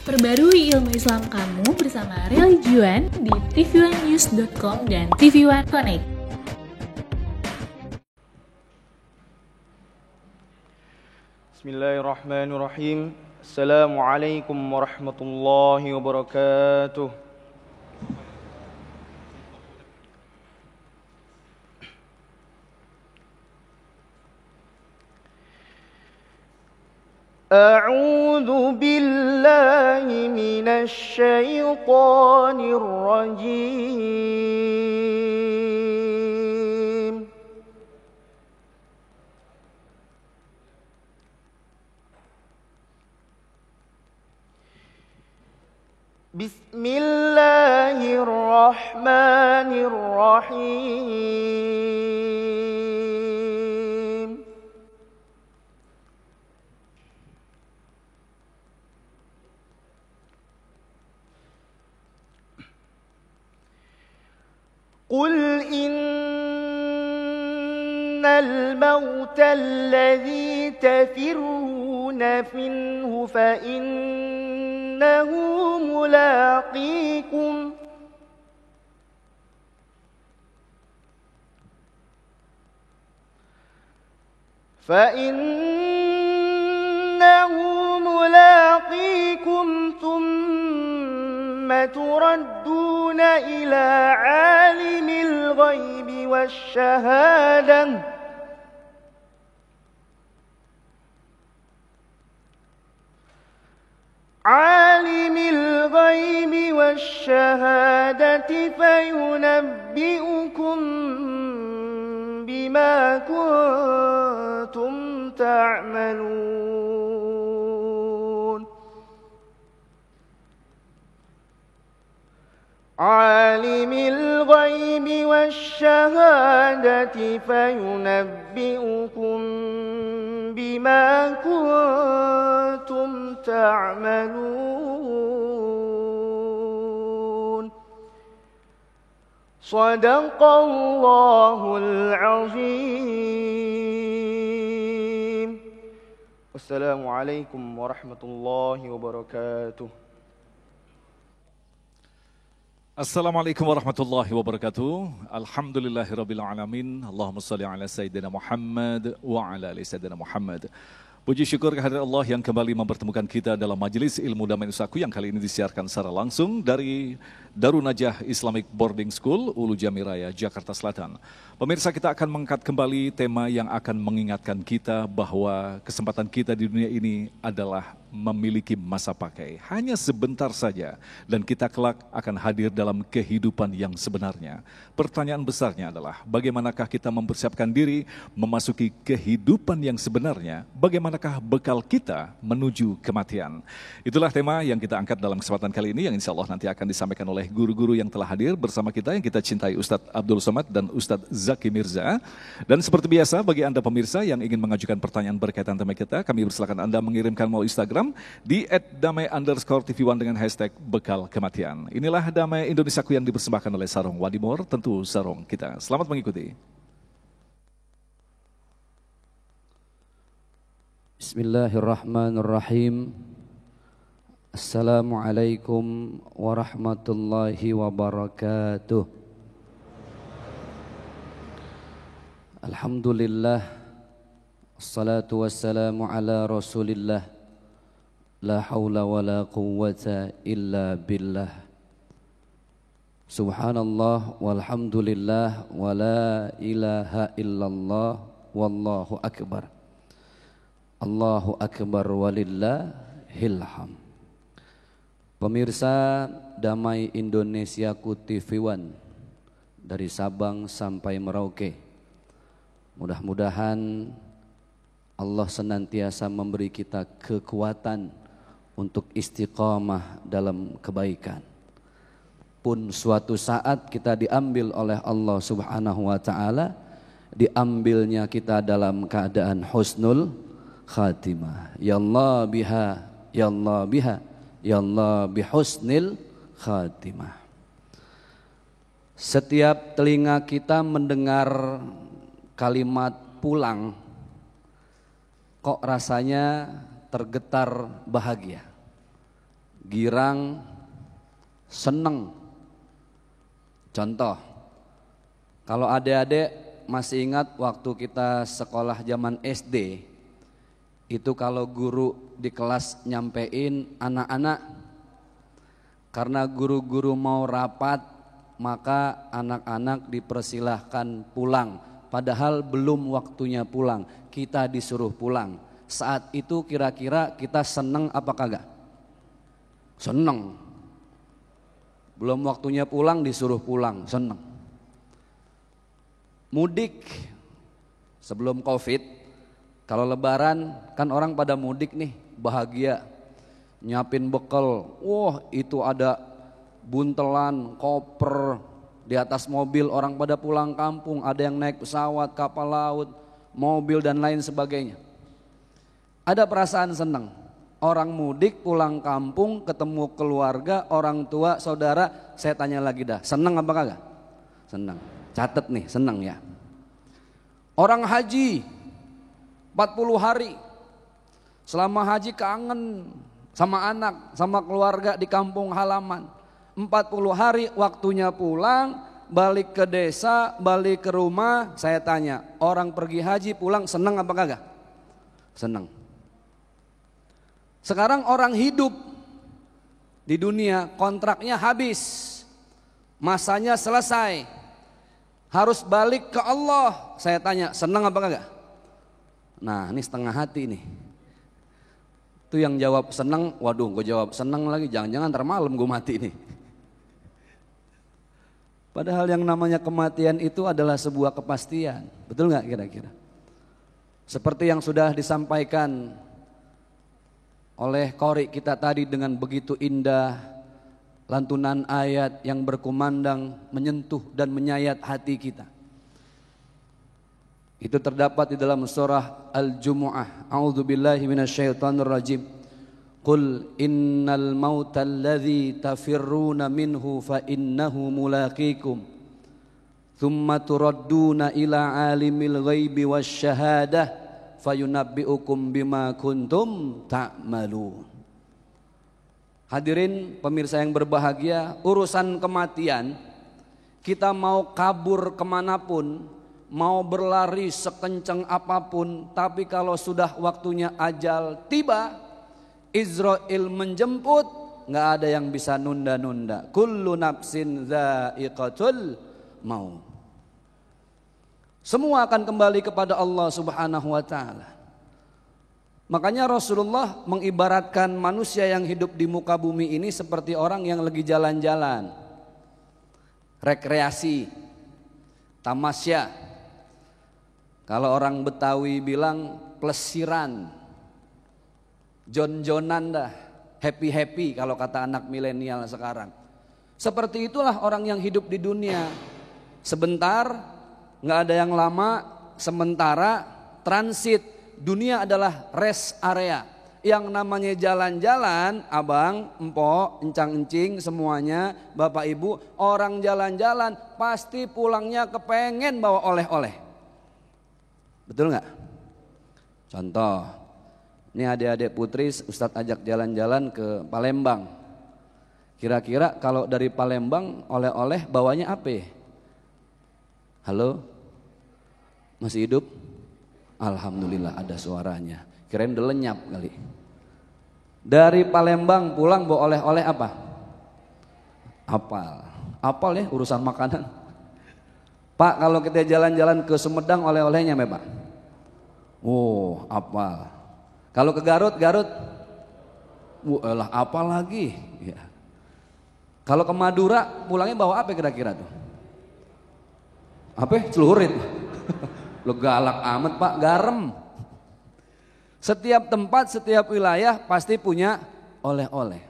Perbarui ilmu Islam kamu bersama Religion di tv1news.com dan TV1 Connect. Bismillahirrahmanirrahim. Assalamualaikum warahmatullahi wabarakatuh. أعوذ بالله من الشيطان الرجيم. بسم الله الرحمن الرحيم. قل إن الموت الذي تفرون منه فإنه ملاقيكم ثم تردون إلى عالم الغيب والشهادة فينبئكم بما كنتم تعملون. عالم الغيب والشهادة فينبئكم بما كنتم تعملون. صدق الله العظيم. والسلام عليكم ورحمة الله وبركاته. Assalamualaikum warahmatullahi wabarakatuh. Alhamdulillahirabbil alamin. Allahumma shalli ala sayyidina Muhammad wa ala ali sayyidina Muhammad. Puji syukur kehadirat Allah yang kembali mempertemukan kita dalam majelis ilmu damai Nusaku yang kali ini disiarkan secara langsung dari Darun Najah Islamic Boarding School, Ulu Jami Raya, Jakarta Selatan. Pemirsa, kita akan mengangkat kembali tema yang akan mengingatkan kita bahwa kesempatan kita di dunia ini adalah memiliki masa pakai. Hanya sebentar saja dan kita kelak akan hadir dalam kehidupan yang sebenarnya. Pertanyaan besarnya adalah bagaimanakah kita mempersiapkan diri memasuki kehidupan yang sebenarnya? Bagaimanakah bekal kita menuju kematian? Itulah tema yang kita angkat dalam kesempatan kali ini yang insya Allah nanti akan disampaikan oleh guru-guru yang telah hadir bersama kita yang kita cintai, Ustadz Abdul Somad dan Ustadz Zaki Mirza. Dan seperti biasa bagi Anda pemirsa yang ingin mengajukan pertanyaan berkaitan tema kita, kami persilakan Anda mengirimkan melalui Instagram di @damai_tv1 dengan hashtag bekal kematian. Inilah Damai Indonesiaku yang dipersembahkan oleh Sarong Wadimor, tentu sarong kita. Selamat mengikuti. Bismillahirrahmanirrahim. Assalamualaikum warahmatullahi wabarakatuh. Alhamdulillah, assalatu wassalamu ala rasulillah, la hawla wa la quwwata illa billah. Subhanallah walhamdulillah wa la ilaha illallah wallahu akbar. Allahu akbar walillahil hamd. Pemirsa Damai Indonesiaku TV1 dari Sabang sampai Merauke, mudah-mudahan Allah senantiasa memberi kita kekuatan untuk istiqamah dalam kebaikan. Pun suatu saat kita diambil oleh Allah Subhanahu wa taala, diambilnya kita dalam keadaan husnul khatimah. Ya Allah biha, ya Allah biha, ya Allah bihusnil khatimah. Setiap telinga kita mendengar kalimat pulang, kok rasanya tergetar bahagia. girang, seneng. Contoh, kalau adik-adik masih ingat waktu kita sekolah zaman SD, itu kalau guru di kelas nyampein anak-anak, karena guru-guru mau rapat, maka anak-anak dipersilahkan pulang. Padahal belum waktunya pulang, kita disuruh pulang. Saat itu kira-kira kita seneng apa kagak? Seneng. Belum waktunya pulang disuruh pulang, seneng. Mudik sebelum Covid, kalau lebaran kan orang pada mudik nih, bahagia. Nyiapin bekal, wah itu ada buntelan, koper, di atas mobil orang pada pulang kampung, ada yang naik pesawat, kapal laut, mobil dan lain sebagainya. Ada perasaan senang. Orang mudik pulang kampung, ketemu keluarga, orang tua, saudara. Saya tanya lagi dah, senang apa kagak? Senang. Catet nih, senang ya. Orang haji 40 hari. Selama haji kangen sama anak, sama keluarga di kampung halaman. 40 hari waktunya pulang, balik ke desa, balik ke rumah. Saya tanya, orang pergi haji pulang senang apa kagak? Senang. Sekarang orang hidup di dunia, kontraknya habis, masanya selesai, harus balik ke Allah. Saya tanya, senang apa kagak? Nah ini setengah hati nih. Itu yang jawab senang, waduh gue jawab senang lagi, jangan-jangan ntar malam gue mati nih. Padahal yang namanya kematian itu adalah sebuah kepastian, betul gak kira-kira? Seperti yang sudah disampaikan oleh qori kita tadi dengan begitu indah, lantunan ayat yang berkumandang, menyentuh dan menyayat hati kita. Itu terdapat di dalam surah Al-Jumu'ah. A'udzubillahi minasyaitonirrajim. Qul innal mauta alladzi tafirruna minhu fa innahu mulaqikum. Tsumma turadduna ila alimil ghaibi wasyahadah fayunabbi'ukum bima kuntum ta'malun. Hadirin pemirsa yang berbahagia, urusan kematian, kita mau kabur kemanapun, mau berlari sekencang apapun, tapi kalau sudah waktunya ajal tiba, Israel menjemput, nggak ada yang bisa nunda-nunda. Kullu nafsin dha'iqatul maut. Semua akan kembali kepada Allah Subhanahu wa ta'ala. Makanya Rasulullah mengibaratkan manusia yang hidup di muka bumi ini seperti orang yang lagi jalan-jalan, rekreasi, tamasya. Kalau orang Betawi bilang plesiran, jon-jonan dah, happy-happy kalau kata anak milenial sekarang. Seperti itulah orang yang hidup di dunia. Sebentar, nggak ada yang lama, sementara transit. Dunia adalah rest area. Yang namanya jalan-jalan, abang, empok, encang-encing semuanya, bapak ibu, orang jalan-jalan pasti pulangnya kepengen bawa oleh-oleh. Betul nggak? Contoh, ini adik-adik putri Ustadz ajak jalan-jalan ke Palembang. Kira-kira kalau dari Palembang oleh-oleh bawanya apa? Halo? Masih hidup? Alhamdulillah ada suaranya. Kirain udah lenyap kali. Dari Palembang pulang bawa oleh-oleh apa? Apal. Apal ya urusan makanan. Pak, kalau kita jalan-jalan ke Sumedang oleh-olehnya apa, Pak? Oh, apal. Kalau ke Garut, lah apal lagi. Ya. Kalau ke Madura pulangnya bawa apa kira-kira tuh? Apa? Celurit. Lo galak amat Pak, garam. Setiap tempat, setiap wilayah pasti punya oleh-oleh.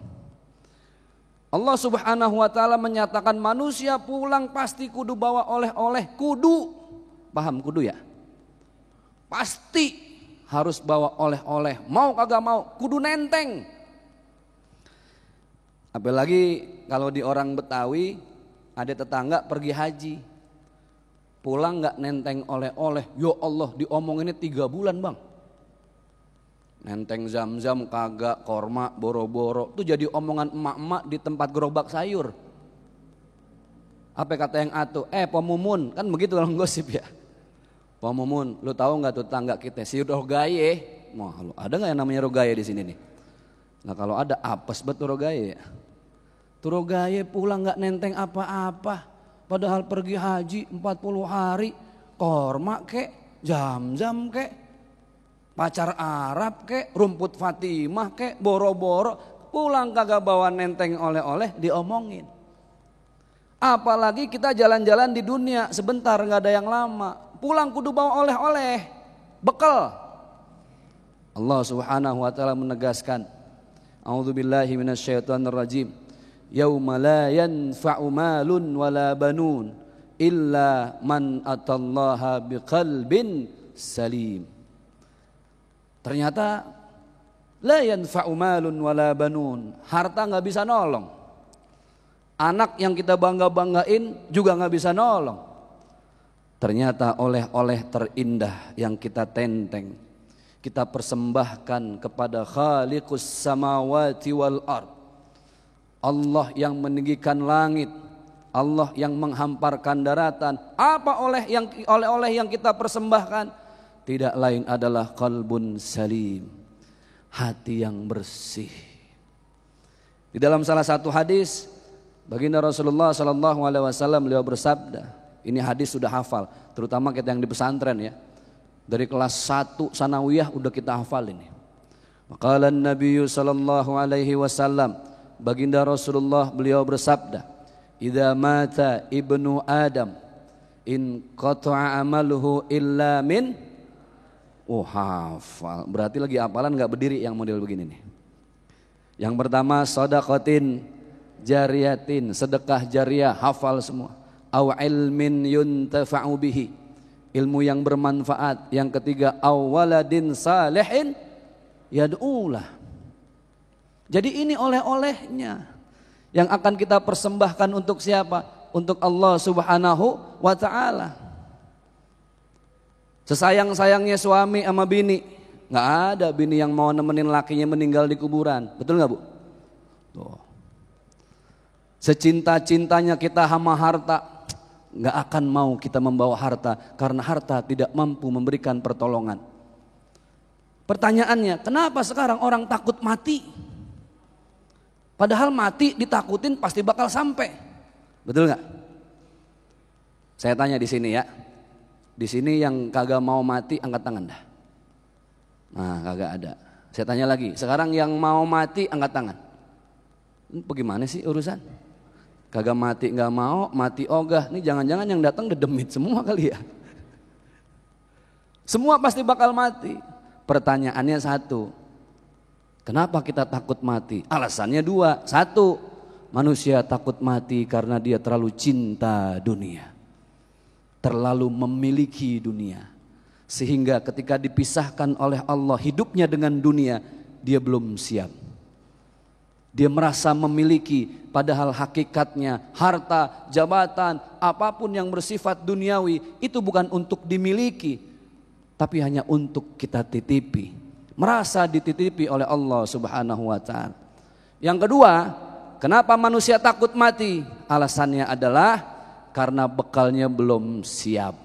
Allah Subhanahu wa ta'ala menyatakan manusia pulang pasti kudu bawa oleh-oleh. Kudu, paham kudu ya? Pasti harus bawa oleh-oleh. Mau kagak mau, kudu nenteng. Apalagi kalau di orang Betawi ada tetangga pergi haji, pulang gak nenteng oleh-oleh, ya Allah diomonginnya 3 bulan bang. Nenteng zam-zam kagak, korma boro-boro. Itu jadi omongan emak-emak di tempat gerobak sayur. Apa kata yang atuh? Pemumun, kan begitu kalau gosip ya. Pemumun, lu tahu nggak tuh tangga kita si Rogaye? Wah, ada nggak yang namanya Rogaye di sini nih? Nah kalau ada apes betul Rogaye. Tuh Rogaye pulang nggak nenteng apa-apa. Padahal pergi haji 40 hari, korma kek, jam-jam kek, pacar Arab kek, rumput Fatimah kek, boro-boro, pulang kagak bawa nenteng oleh-oleh diomongin. Apalagi kita jalan-jalan di dunia sebentar nggak ada yang lama, pulang kudu bawa oleh-oleh, bekal. Allah Subhanahu wa taala menegaskan, A'udzubillahi minasyaitonirrajim. Yauma la yanfa'u malun wala banun illa man atallaha biqalbin salim. Ternyata la yanfa'u malun wala banun, harta nggak bisa nolong. Anak yang kita bangga-banggain juga nggak bisa nolong. Ternyata oleh-oleh terindah yang kita tenteng, kita persembahkan kepada Khaliqus samawati wal ard. Allah yang meninggikan langit, Allah yang menghamparkan daratan. Apa oleh-oleh yang kita persembahkan? Tidak lain adalah qalbun salim, hati yang bersih. Di dalam salah satu hadis, baginda Rasulullah SAW beliau bersabda, ini hadis sudah hafal, terutama kita yang di pesantren ya. Dari kelas 1 sanawiyah udah kita hafal ini. Maqala Nabi SAW, baginda Rasulullah beliau bersabda, idza mata ibnu Adam in qata'a amaluhu illa min. Oh hafal, berarti lagi hafalan nggak berdiri yang model begini nih. Yang pertama shadaqatin jariyatin, sedekah jariah, hafal semua. Aw ilmin yuntafa'u bihi, ilmu yang bermanfaat. Yang ketiga aw waladin salihin yad'ulah. Jadi ini oleh-olehnya yang akan kita persembahkan untuk siapa? Untuk Allah Subhanahu wa ta'ala. Sesayang-sayangnya suami sama bini, nggak ada bini yang mau nemenin lakinya meninggal di kuburan, betul nggak bu? Tuh. Secinta-cintanya kita sama harta, nggak akan mau kita membawa harta karena harta tidak mampu memberikan pertolongan. Pertanyaannya, kenapa sekarang orang takut mati? Padahal mati ditakutin pasti bakal sampai, betul nggak? Saya tanya di sini ya. Di sini yang kagak mau mati angkat tangan dah. Nah kagak ada. Saya tanya lagi, sekarang yang mau mati angkat tangan. Bagaimana sih urusan? Kagak mati nggak mau, mati ogah. Nih jangan-jangan yang datang dedemit semua kali ya. Semua pasti bakal mati. Pertanyaannya satu, kenapa kita takut mati? Alasannya dua. Satu, manusia takut mati karena dia terlalu cinta dunia. Terlalu memiliki dunia, sehingga ketika dipisahkan oleh Allah hidupnya dengan dunia, dia belum siap. Dia merasa memiliki, padahal hakikatnya harta, jabatan, apapun yang bersifat duniawi itu bukan untuk dimiliki, tapi hanya untuk kita titipi. Merasa dititipi oleh Allah Subhanahu wa ta'ala. Yang kedua, kenapa manusia takut mati? Alasannya adalah karena bekalnya belum siap.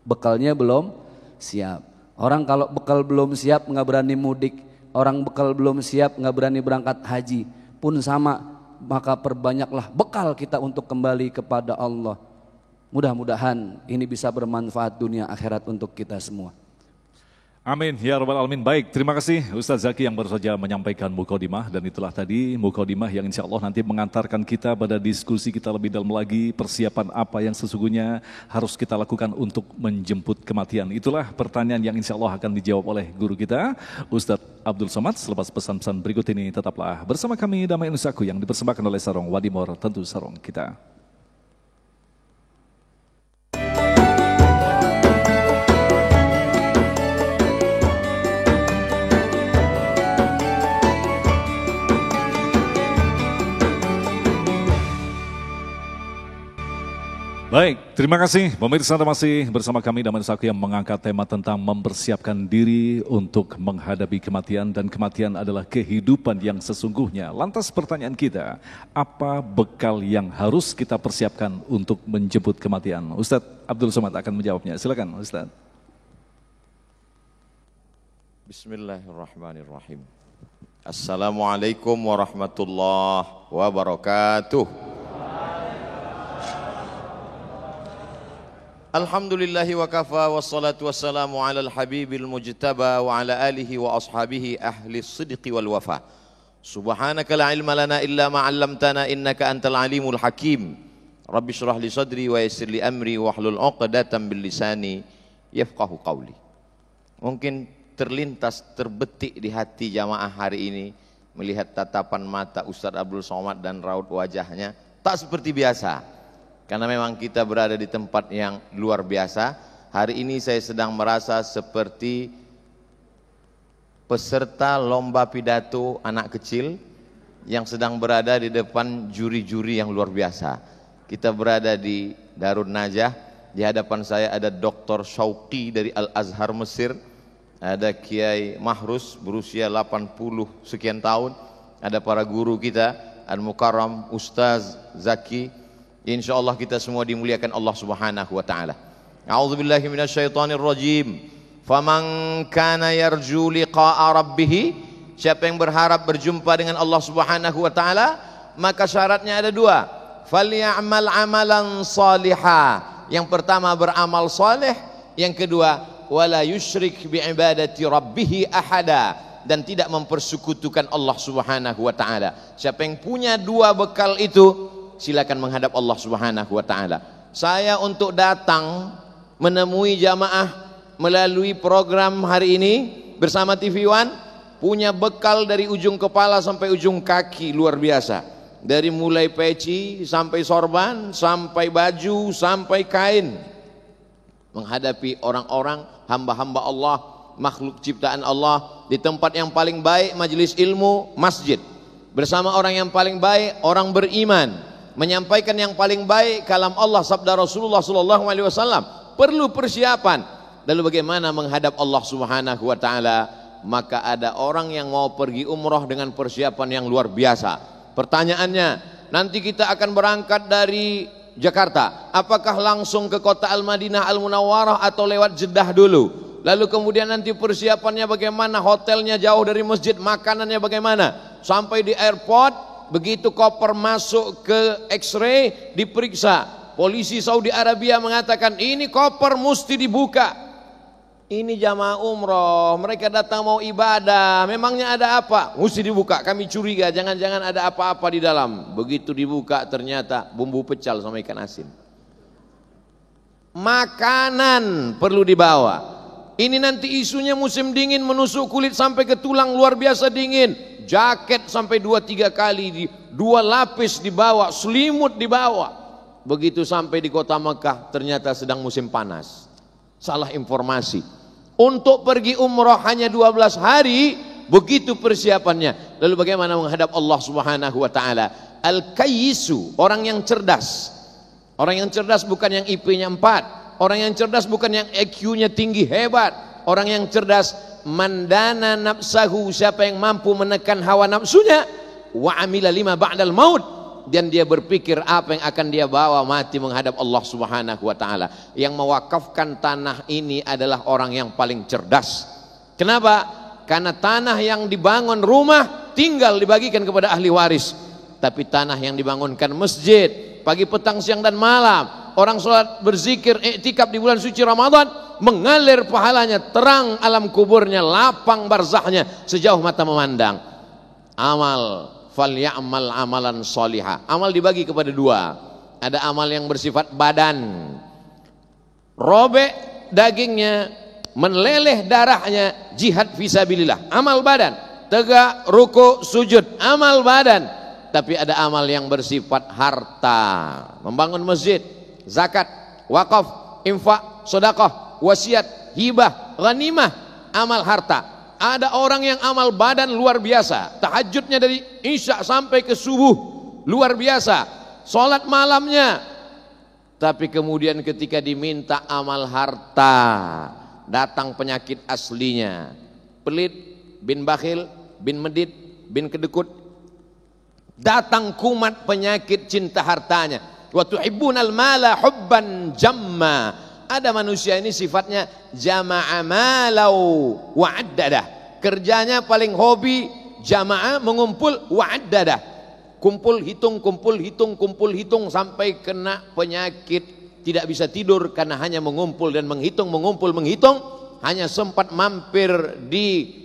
Bekalnya belum siap. Orang kalau bekal belum siap nggak berani mudik. Orang bekal belum siap nggak berani berangkat haji. Pun sama, maka perbanyaklah bekal kita untuk kembali kepada Allah. Mudah-mudahan ini bisa bermanfaat dunia akhirat untuk kita semua. Amin ya rabbal alamin. Baik, terima kasih Ustaz Zaki yang baru saja menyampaikan mukadimah, dan itulah tadi mukadimah yang insya Allah nanti mengantarkan kita pada diskusi kita lebih dalam lagi, persiapan apa yang sesungguhnya harus kita lakukan untuk menjemput kematian. Itulah pertanyaan yang insya Allah akan dijawab oleh guru kita Ustaz Abdul Somad. Selepas pesan-pesan berikut ini tetaplah bersama kami Damai Nusaku yang dipersembahkan oleh Sarong Wadimor, tentu sarong kita. Baik, terima kasih pemirsa, Anda masih bersama kami dan Majelis Hakim yang mengangkat tema tentang mempersiapkan diri untuk menghadapi kematian, dan kematian adalah kehidupan yang sesungguhnya. Lantas pertanyaan kita, apa bekal yang harus kita persiapkan untuk menjemput kematian? Ustadz Abdul Somad akan menjawabnya. Silakan Ustadz. Bismillahirrahmanirrahim. Assalamualaikum warahmatullahi wabarakatuh. Alhamdulillahi wa kafa wassalatu wassalamu ala al-habibil mujtaba wa ala alihi wa ashabihi ahli sidqi wal wafa. Subhanaka la ilma lana illa ma 'allamtana innaka antal alimul hakim. Rabbi shrah li sadri wa yassir li amri wahlul 'uqdatam bil lisani yafqahu qawli. Mungkin terlintas terbetik di hati jamaah hari ini melihat tatapan mata Ustadz Abdul Somad dan raut wajahnya tak seperti biasa. Karena memang kita berada di tempat yang luar biasa. Hari ini saya sedang merasa seperti peserta lomba pidato anak kecil yang sedang berada di depan juri-juri yang luar biasa. Kita berada di Darun Najah. Di hadapan saya ada Dr. Syauqi dari Al-Azhar Mesir. Ada Kiai Mahrus berusia 80 sekian tahun. Ada para guru kita, Al-Mukarram Ustaz Zaki. Insyaallah kita semua dimuliakan Allah Subhanahu wa taala. A'udzubillahi minasyaitonir rajim. Faman kana yarju liqa'a rabbih, siapa yang berharap berjumpa dengan Allah Subhanahu wa taala, maka syaratnya ada dua. Falyamal amalan salihah. Yang pertama beramal saleh, yang kedua wala yusyrik bi ibadati rabbih ahada, dan tidak mempersekutukan Allah Subhanahu wa taala. Siapa yang punya dua bekal itu, silakan menghadap Allah Subhanahu wa taala. Saya untuk datang menemui jamaah melalui program hari ini bersama TV One punya bekal dari ujung kepala sampai ujung kaki luar biasa. Dari mulai peci sampai sorban, sampai baju, sampai kain. Menghadapi orang-orang hamba-hamba Allah, makhluk ciptaan Allah di tempat yang paling baik, majelis ilmu, masjid. Bersama orang yang paling baik, orang beriman. Menyampaikan yang paling baik kalam Allah, sabda Rasulullah sallallahu alaihi wasallam, perlu persiapan. Lalu bagaimana menghadap Allah Subhanahu wa taala? Maka ada orang yang mau pergi umroh dengan persiapan yang luar biasa. Pertanyaannya, nanti kita akan berangkat dari Jakarta, apakah langsung ke kota Al-Madinah Al-Munawwarah atau lewat Jeddah dulu? Lalu kemudian nanti persiapannya bagaimana? Hotelnya jauh dari masjid, makanannya bagaimana? Sampai di airport, begitu koper masuk ke X-ray, diperiksa. Polisi Saudi Arabia mengatakan ini koper mesti dibuka. Ini jamaah umroh, mereka datang mau ibadah, memangnya ada apa? Mesti dibuka, kami curiga jangan-jangan ada apa-apa di dalam. Begitu dibuka ternyata bumbu pecal sama ikan asin. Makanan perlu dibawa. Ini nanti isunya musim dingin, menusuk kulit sampai ke tulang, luar biasa dingin. Jaket sampai 2-3 kali, 2 lapis dibawa, selimut dibawa. Begitu sampai di kota Mekah ternyata sedang musim panas. Salah informasi. Untuk pergi umroh hanya 12 hari, begitu persiapannya. Lalu bagaimana menghadap Allah Subhanahu wa taala? Al-Kayyisu, orang yang cerdas. Orang yang cerdas bukan yang IP-nya 4. Orang yang cerdas bukan yang EQ-nya tinggi hebat. Orang yang cerdas mandana nafsahu, siapa yang mampu menekan hawa nafsunya, wa amila lima ba'dal maut, dan dia berpikir apa yang akan dia bawa mati menghadap Allah Subhanahu wa taala. Yang mewakafkan tanah ini adalah orang yang paling cerdas. Kenapa? Karena tanah yang dibangun rumah tinggal dibagikan kepada ahli waris. Tapi tanah yang dibangunkan masjid pagi, petang, siang dan malam, orang sholat, berzikir, iktikaf di bulan suci Ramadan, mengalir pahalanya, terang alam kuburnya, lapang barzahnya sejauh mata memandang. Amal, falyamal amalan solihah. Amal dibagi kepada dua. Ada amal yang bersifat badan, robek dagingnya, meleleh darahnya, jihad fisabilillah, amal badan. Tegak, ruku, sujud, amal badan. Tapi ada amal yang bersifat harta, membangun masjid, zakat, wakaf, infak, sedekah, wasiat, hibah, ghanimah, amal harta. Ada orang yang amal badan luar biasa, tahajudnya dari isya sampai ke subuh luar biasa, sholat malamnya Tapi kemudian ketika diminta amal harta, datang penyakit aslinya. Pelit, bin bakhil, bin medit, bin kedekut. Datang kumat penyakit cinta hartanya. Wa tuhibbunal mala hubban jamma. Ada manusia ini sifatnya jama'a malau wa addadah. Kerjanya paling hobi jamaah mengumpul wa addadah. Kumpul hitung sampai kena penyakit tidak bisa tidur karena hanya mengumpul dan menghitung. Hanya sempat mampir di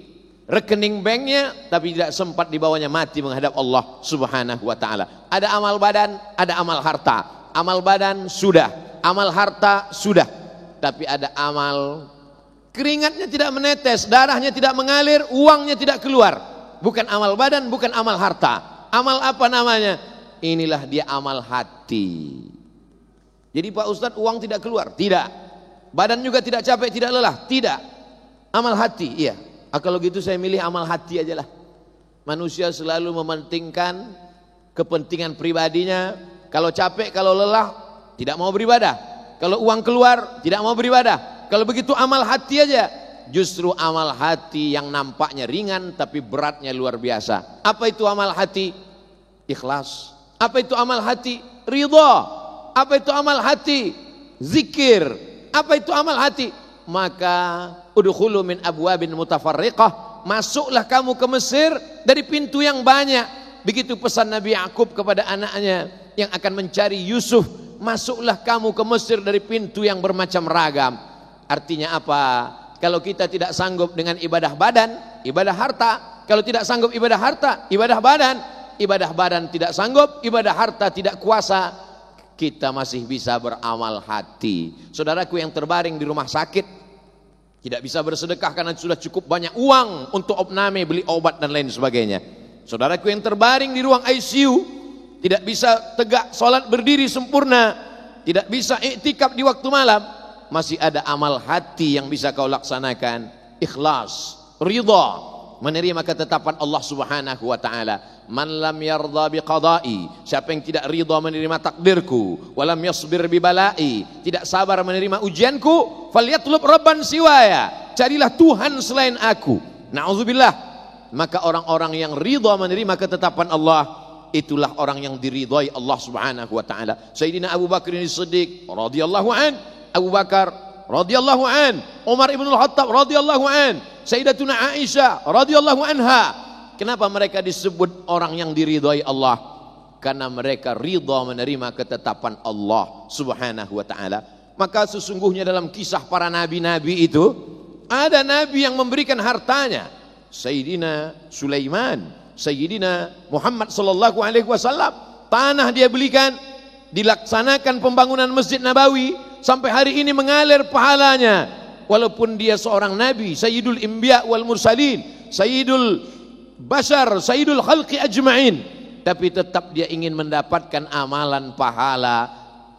rekening banknya tapi tidak sempat dibawanya mati menghadap Allah Subhanahu wa ta'ala. Ada amal badan, ada amal harta. Amal badan sudah, amal harta sudah, tapi ada amal keringatnya tidak menetes, darahnya tidak mengalir, uangnya tidak keluar. Bukan amal badan, bukan amal harta. Amal apa namanya? Inilah dia amal hati. Jadi Pak Ustadz, uang tidak keluar? Tidak. Badan juga tidak capek, tidak lelah? Tidak. Amal hati, iya. Kalau gitu saya milih amal hati aja lah. Manusia selalu mementingkan kepentingan pribadinya. Kalau capek, kalau lelah, tidak mau beribadah. Kalau uang keluar, tidak mau beribadah. Kalau begitu amal hati aja. Justru amal hati yang nampaknya ringan tapi beratnya luar biasa. Apa itu amal hati? Ikhlas. Apa itu amal hati? Ridha. Apa itu amal hati? Zikir. Apa itu amal hati? Maka udkhulu min abwabin mutafarriqah, masuklah kamu ke Mesir dari pintu yang banyak. Begitu pesan Nabi Yakub kepada anaknya yang akan mencari Yusuf, masuklah kamu ke Mesir dari pintu yang bermacam ragam. Artinya apa? Kalau kita tidak sanggup dengan ibadah badan, ibadah harta. Kalau tidak sanggup ibadah harta, ibadah badan. Ibadah badan tidak sanggup, ibadah harta tidak kuasa, kita masih bisa beramal hati. Saudaraku yang terbaring di rumah sakit, tidak bisa bersedekah karena sudah cukup banyak uang untuk opname, beli obat dan lain sebagainya. Saudaraku yang terbaring di ruang ICU, tidak bisa tegak sholat berdiri sempurna, tidak bisa iktikaf di waktu malam, masih ada amal hati yang bisa kau laksanakan. Ikhlas, ridha, menerima ketetapan Allah Subhanahu wa ta'ala. Man lam yardha biqadai, siapa yang tidak ridha menerima takdirku, walam yasbir bibalai, tidak sabar menerima ujianku, falyatlub rabban siwaya, carilah Tuhan selain aku. Na'udzubillah. Maka orang-orang yang ridha menerima ketetapan Allah, itulah orang yang diridhai Allah Subhanahu wa ta'ala. Sayyidina Abu Bakar As-Siddiq radhiyallahu an, Abu Bakar radhiyallahu an, Umar ibn al-Khattab radhiyallahu an, Sayyidatuna Aisyah radhiyallahu anha. Kenapa mereka disebut orang yang diridhai Allah? Karena mereka ridha menerima ketetapan Allah Subhanahu wa ta'ala. Maka sesungguhnya dalam kisah para nabi-nabi itu, ada nabi yang memberikan hartanya. Sayyidina Sulaiman, Sayyidina Muhammad sallallahu alaihi wasallam, tanah dia belikan, dilaksanakan pembangunan Masjid Nabawi, sampai hari ini mengalir pahalanya. Walaupun dia seorang nabi, Sayyidul Anbiya wal Mursalin, Sayyidul Bashar, Sayyidul Khalqi Ajma'in, tapi tetap dia ingin mendapatkan amalan pahala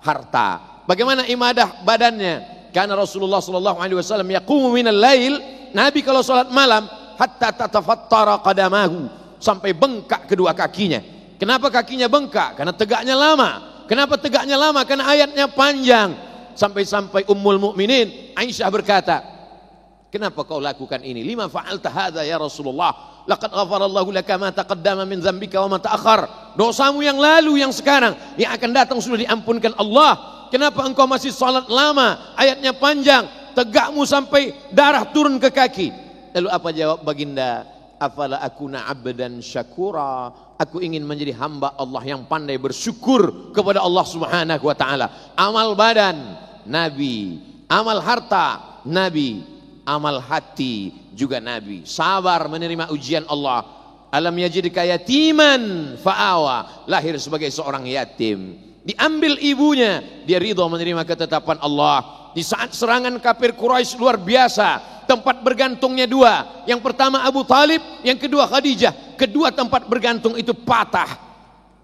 harta. Bagaimana ibadah badannya? Karena Rasulullah sallallahu alaihi wasallam yaqumu minal lail, Nabi kalau salat malam hatta tatafattara qadamahu, sampai bengkak kedua kakinya. Kenapa kakinya bengkak? Karena tegaknya lama. Kenapa tegaknya lama? Karena ayatnya panjang. Sampai-sampai Ummul Mukminin Aisyah berkata, kenapa kau lakukan ini? Lima fa'alta hadza ya Rasulullah? Laqad ghafarallahu laka ma taqaddama min dzambika wa ma ta'akhkhar. Dosamu yang lalu, yang sekarang, yang akan datang sudah diampunkan Allah. Kenapa engkau masih salat lama? Ayatnya panjang, tegakmu sampai darah turun ke kaki. Lalu apa jawab baginda? Afala akuna abdan syakura. Aku ingin menjadi hamba Allah yang pandai bersyukur kepada Allah Subhanahu wa ta'ala. Amal badan, Nabi. Amal harta, Nabi. Amal hati juga Nabi. Sabar menerima ujian Allah. Alam yajidka yatiman fa'awa, lahir sebagai seorang yatim, diambil ibunya, dia ridha menerima ketetapan Allah. Di saat serangan kafir Quraisy luar biasa, tempat bergantungnya dua, yang pertama Abu Talib, yang kedua Khadijah. Kedua tempat bergantung itu patah.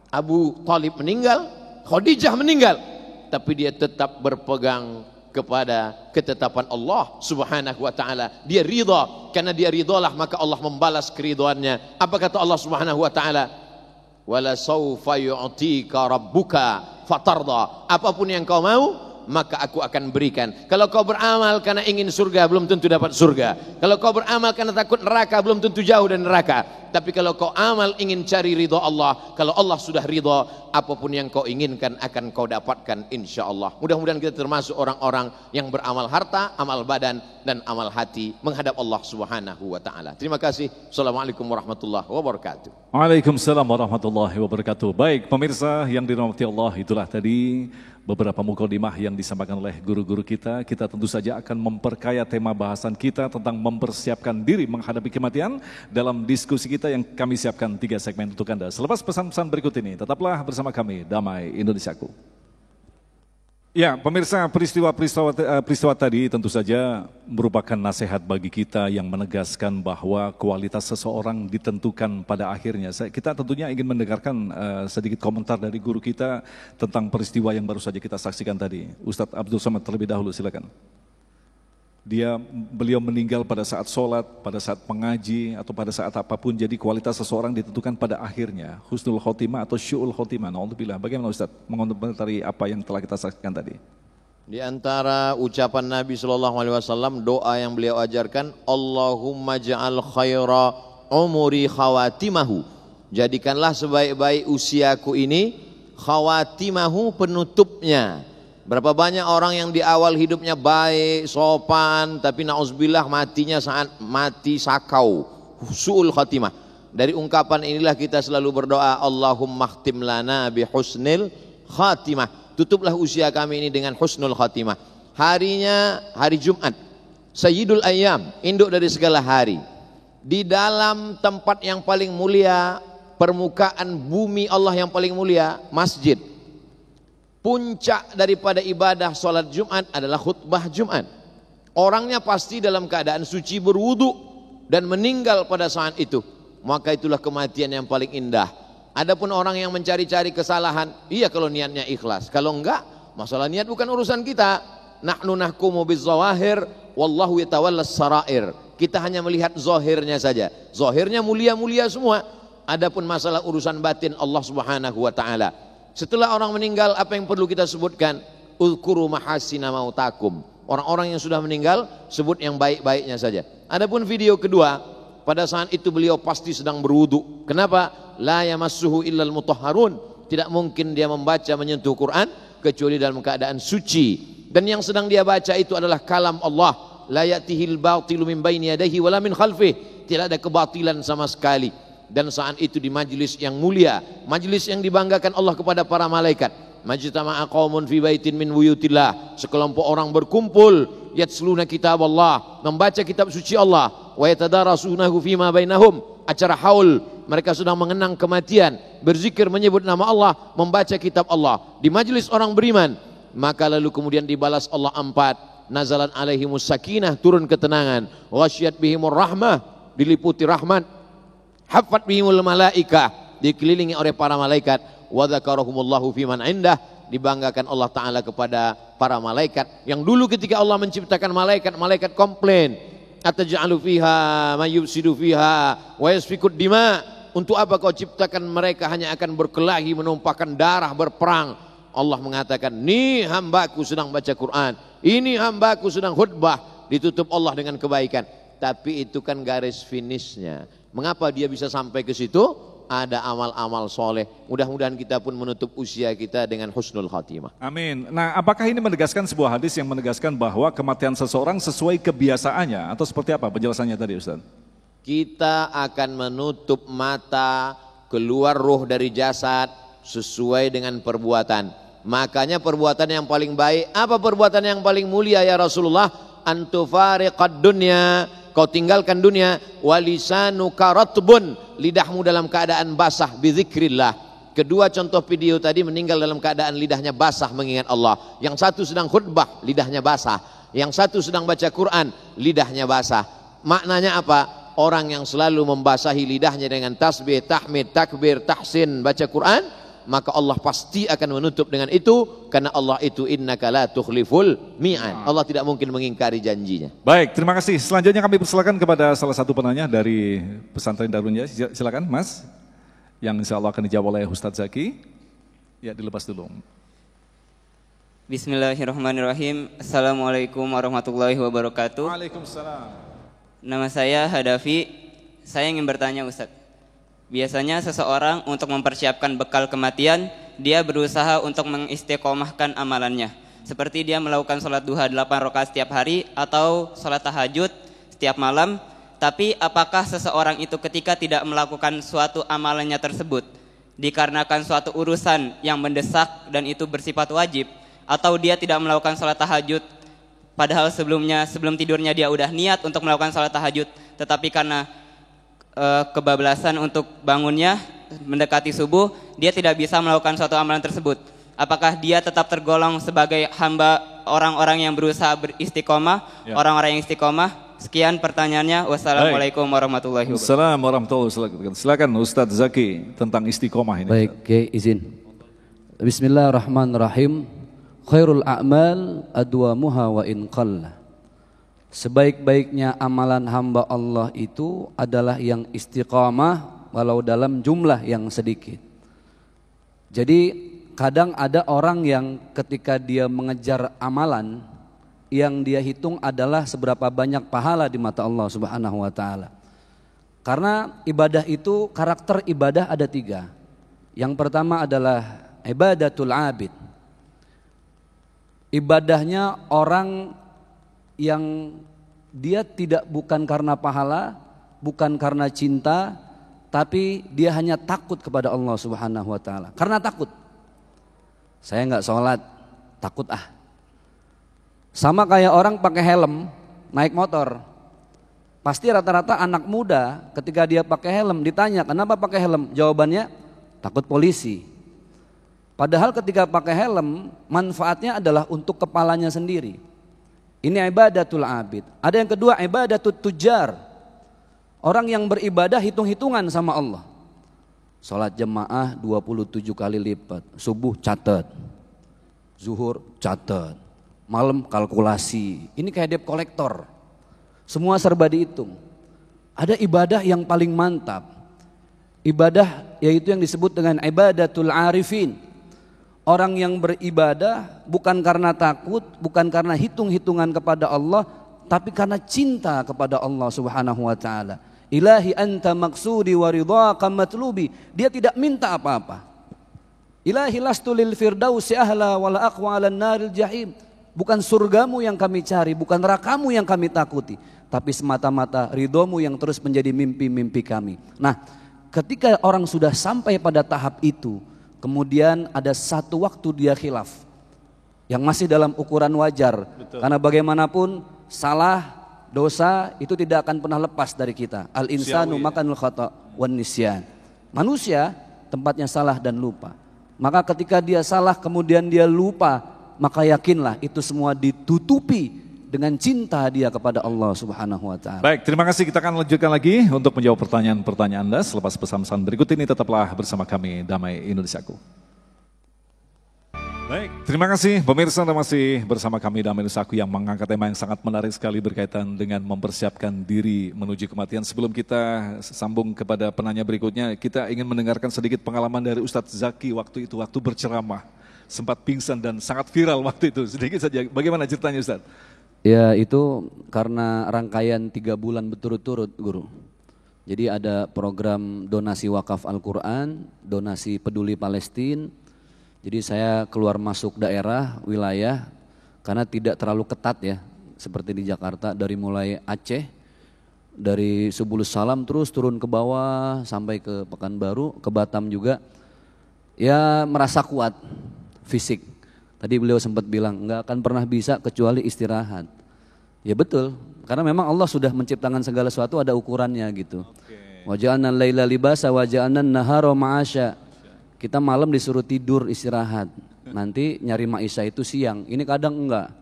Abu Talib meninggal, Khadijah meninggal, tapi dia tetap berpegang kepada ketetapan Allah Subhanahu wa ta'ala. Dia ridha, karena dia ridhalah maka Allah membalas keridhaannya. Apa kata Allah Subhanahu wa ta'ala? Wala sawfa yu'tika rabbuka fatarda. Apapun yang kau mau, maka aku akan berikan. Kalau kau beramal karena ingin surga, belum tentu dapat surga. Kalau kau beramal karena takut neraka, belum tentu jauh dari neraka. Tapi kalau kau amal ingin cari ridha Allah, kalau Allah sudah ridha, apapun yang kau inginkan akan kau dapatkan insyaallah. Mudah-mudahan kita termasuk orang-orang yang beramal harta, amal badan, dan amal hati menghadap Allah Subhanahu wa taala. Terima kasih. Assalamualaikum warahmatullahi wabarakatuh. Waalaikumsalam warahmatullahi wabarakatuh. Baik pemirsa yang dirahmati Allah, itulah tadi beberapa mukadimah yang disampaikan oleh guru-guru kita. Kita tentu saja akan memperkaya tema bahasan kita tentang mempersiapkan diri menghadapi kematian dalam diskusi kita yang kami siapkan 3 segmen untuk Anda. Selepas pesan-pesan berikut ini, tetaplah bersama kami, Damai Indonesiaku. Ya, pemirsa, peristiwa tadi tentu saja merupakan nasihat bagi kita yang menegaskan bahwa kualitas seseorang ditentukan pada akhirnya. Kita tentunya ingin mendengarkan sedikit komentar dari guru kita tentang peristiwa yang baru saja kita saksikan tadi. Ustadz Abdul Somad terlebih dahulu, silakan. Beliau meninggal pada saat sholat, pada saat mengaji, atau pada saat apapun. Jadi kualitas seseorang ditentukan pada akhirnya. Husnul khotimah atau syu'ul khotimah. Na'udzubillah. Bagaimana Ustaz mengomentari apa yang telah kita saksikan tadi? Di antara ucapan Nabi SAW, doa yang beliau ajarkan, Allahumma ja'al khaira umuri khawatimahu. Jadikanlah sebaik-baik usiaku ini khawatimahu, penutupnya. Berapa banyak orang yang di awal hidupnya baik, sopan, tapi na'udzubillah matinya saat mati sakau, su'ul khatimah. Dari ungkapan inilah kita selalu berdoa, Allahumma khtim lana bi husnil khatimah. Tutuplah usia kami ini dengan husnul khatimah. Harinya hari Jumat, Sayyidul Ayyam, induk dari segala hari. Di dalam tempat yang paling mulia, permukaan bumi Allah yang paling mulia, masjid. Puncak daripada ibadah sholat Jumat adalah khutbah Jumat. Orangnya pasti dalam keadaan suci, berwudu dan meninggal pada saat itu. Maka itulah kematian yang paling indah. Adapun orang yang mencari-cari kesalahan, iya kalau niatnya ikhlas. Kalau enggak, masalah niat bukan urusan kita. Nahnu nahkumu bizzawahir wallahu yatawallas sarair. Kita hanya melihat zahirnya saja. Zahirnya mulia-mulia semua. Adapun masalah urusan batin Allah Subhanahu wa taala. Setelah orang meninggal, apa yang perlu kita sebutkan? Uzkuru mahasina mautakum. Orang-orang yang sudah meninggal, sebut yang baik-baiknya saja. Adapun video kedua, pada saat itu beliau pasti sedang berwudu. Kenapa? La yamassuhu illal mutahharun. Tidak mungkin dia membaca menyentuh Quran kecuali dalam keadaan suci. Dan yang sedang dia baca itu adalah kalam Allah. La ya'tihil batilu min baini yadayhi wala min khalfih. Tidak ada kebatilan sama sekali. Dan saat itu di majlis yang mulia, majlis yang dibanggakan Allah kepada para malaikat. Majtama'a qaumun fi baitin min buyutillah. Sekelompok orang berkumpul, yatsluna kitab Allah, membaca kitab suci Allah, wa yatadarasunahu fima bainahum. Acara haul, mereka sedang mengenang kematian, berzikir menyebut nama Allah, membaca kitab Allah di majlis orang beriman. Maka lalu kemudian dibalas Allah 4, nazalan alaihimus sakinah, turun ketenangan, ghasyiyat bihimur rahmah, diliputi rahmat, hafat bihimul malaikah, dikelilingi oleh para malaikat, wa dzakarahumullahu fiman indah, dibanggakan Allah Ta'ala kepada para malaikat yang dulu ketika Allah menciptakan malaikat, malaikat komplain, ataj'alu fiha may yufsidu fiha wa yasfikud dima. Untuk apa kau ciptakan mereka hanya akan berkelahi, menumpahkan darah, berperang? Allah mengatakan, ini hambaku sedang baca Quran, ini hambaku sedang khutbah. Ditutup Allah dengan kebaikan. Tapi itu kan garis finishnya. Mengapa dia bisa sampai ke situ? Ada amal-amal soleh. Mudah-mudahan kita pun menutup usia kita dengan husnul khatimah. Amin. Nah, apakah ini menegaskan sebuah hadis yang menegaskan bahwa kematian seseorang sesuai kebiasaannya? Atau seperti apa penjelasannya tadi Ustaz? Kita akan menutup mata, keluar ruh dari jasad sesuai dengan perbuatan. Makanya perbuatan yang paling baik, apa perbuatan yang paling mulia ya Rasulullah? Antufariqad dunya, kau tinggalkan dunia, walisanuka ratbun, lidahmu dalam keadaan basah, bizikrillah. Kedua contoh video tadi meninggal dalam keadaan lidahnya basah mengingat Allah. Yang satu sedang khutbah, lidahnya basah. Yang satu sedang baca Quran, lidahnya basah. Maknanya apa? Orang yang selalu membasahi lidahnya dengan tasbih, tahmid, takbir, tahsin, baca Quran, maka Allah pasti akan menutup dengan itu, karena Allah itu innaka la tukhliful mi'ad. Allah tidak mungkin mengingkari janjinya. Baik, terima kasih. Selanjutnya kami persilakan kepada salah satu penanya dari Pesantren Darun Hidayah. Silakan Mas, yang insya Allah akan dijawab oleh Ustadz Zaki. Ya, dilepas dulu. Bismillahirrahmanirrahim. Assalamualaikum warahmatullahi wabarakatuh. Waalaikumsalam. Nama saya Hadafi. Saya ingin bertanya Ustadz. Biasanya seseorang untuk mempersiapkan bekal kematian, dia berusaha untuk mengistiqomahkan amalannya. Seperti dia melakukan sholat duha 8 rakaat setiap hari atau sholat tahajud setiap malam. Tapi apakah seseorang itu ketika tidak melakukan suatu amalannya tersebut dikarenakan suatu urusan yang mendesak dan itu bersifat wajib, atau dia tidak melakukan sholat tahajud padahal sebelum tidurnya dia udah niat untuk melakukan sholat tahajud, tetapi karena kebablasan untuk bangunnya mendekati subuh, dia tidak bisa melakukan suatu amalan tersebut. Apakah dia tetap tergolong sebagai hamba orang-orang yang berusaha beristiqomah, orang-orang yang istiqomah? Sekian pertanyaannya. Wassalamualaikum warahmatullahi wabarakatuh. Assalamualaikum warahmatullahi wabarakatuh. Silakan Ustadz Zaki tentang istiqomah ini. Baik, izin. Bismillahirrahmanirrahim. Khairul a'mal adwamuha wa in qalla. Sebaik-baiknya amalan hamba Allah itu adalah yang istiqamah walau dalam jumlah yang sedikit. Jadi kadang ada orang yang ketika dia mengejar amalan, yang dia hitung adalah seberapa banyak pahala di mata Allah Subhanahu wa ta'ala. Karena ibadah itu, karakter ibadah ada 3. Yang pertama adalah ibadatul abid. Ibadahnya orang yang dia bukan karena pahala, bukan karena cinta, tapi dia hanya takut kepada Allah Subhanahu wa ta'ala. Karena takut. Saya enggak sholat, takut Sama kayak orang pakai helm naik motor. Pasti rata-rata anak muda ketika dia pakai helm ditanya kenapa pakai helm, jawabannya takut polisi. Padahal ketika pakai helm manfaatnya adalah untuk kepalanya sendiri. Ini ibadatul abid. Ada yang kedua ibadatul tujar. Orang yang beribadah hitung-hitungan sama Allah. Salat jemaah 27 kali lipat, subuh catat, zuhur catat, malam kalkulasi. Ini kayak debt collector. Semua serba dihitung. Ada ibadah yang paling mantap. Ibadah yaitu yang disebut dengan ibadatul arifin. Orang yang beribadah bukan karena takut, bukan karena hitung-hitungan kepada Allah, tapi karena cinta kepada Allah Subhanahu wa ta'ala. Ilahi anta maksudi wa ridhaka matlubi. Dia tidak minta apa-apa. Ilahi lastu lil firdausi ahla wala aqwa 'alan naril jahim. Bukan surgamu yang kami cari, bukan nerakamu yang kami takuti, tapi semata-mata ridhomu yang terus menjadi mimpi-mimpi kami. Nah, ketika orang sudah sampai pada tahap itu, kemudian ada satu waktu dia khilaf yang masih dalam ukuran wajar. Betul. Karena bagaimanapun salah, dosa itu tidak akan pernah lepas dari kita. Al-insanu makanul khata' wan nisyan. Manusia tempatnya salah dan lupa. Maka ketika dia salah kemudian dia lupa, maka yakinlah itu semua ditutupi dengan cinta dia kepada Allah Subhanahu wa ta'ala. Baik, terima kasih. Kita akan lanjutkan lagi untuk menjawab pertanyaan-pertanyaan Anda selepas pesan-pesan berikut ini. Tetaplah bersama kami Damai Indonesiaku. Baik, terima kasih pemirsa, Anda masih bersama kami Damai Indonesiaku yang mengangkat tema yang sangat menarik sekali berkaitan dengan mempersiapkan diri menuju kematian. Sebelum kita sambung kepada penanya berikutnya, kita ingin mendengarkan sedikit pengalaman dari Ustadz Zaki waktu itu, waktu berceramah. Sempat pingsan dan sangat viral waktu itu. Sedikit saja, bagaimana ceritanya Ustaz? Ya itu karena rangkaian 3 bulan berturut-turut Guru. Jadi ada program donasi wakaf Al-Quran, donasi peduli Palestina. Jadi saya keluar masuk daerah, wilayah, karena tidak terlalu ketat ya. Seperti di Jakarta, dari mulai Aceh, dari Subulus Salam terus turun ke bawah sampai ke Pekanbaru, ke Batam juga. Ya merasa kuat fisik. Tadi beliau sempat bilang nggak akan pernah bisa kecuali istirahat. Ya betul, karena memang Allah sudah menciptakan segala sesuatu ada ukurannya gitu. Wa ja'alna laila libasa wa ja'alna nahara ma'asya. Kita malam disuruh tidur istirahat. Nanti nyari maisha itu siang. Ini kadang enggak.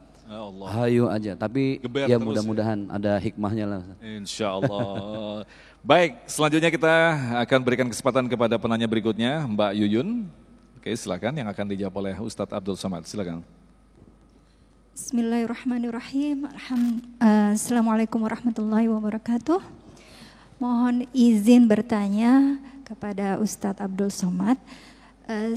Hayu aja, tapi geber ya mudah-mudahan ada hikmahnya lah. Insya Allah. Baik, selanjutnya kita akan berikan kesempatan kepada penanya berikutnya, Mbak Yuyun. Oke, silakan yang akan dijawab oleh Ustadz Abdul Somad. Silakan. Bismillahirrahmanirrahim. Assalamualaikum warahmatullahi wabarakatuh. Mohon izin bertanya kepada Ustadz Abdul Somad.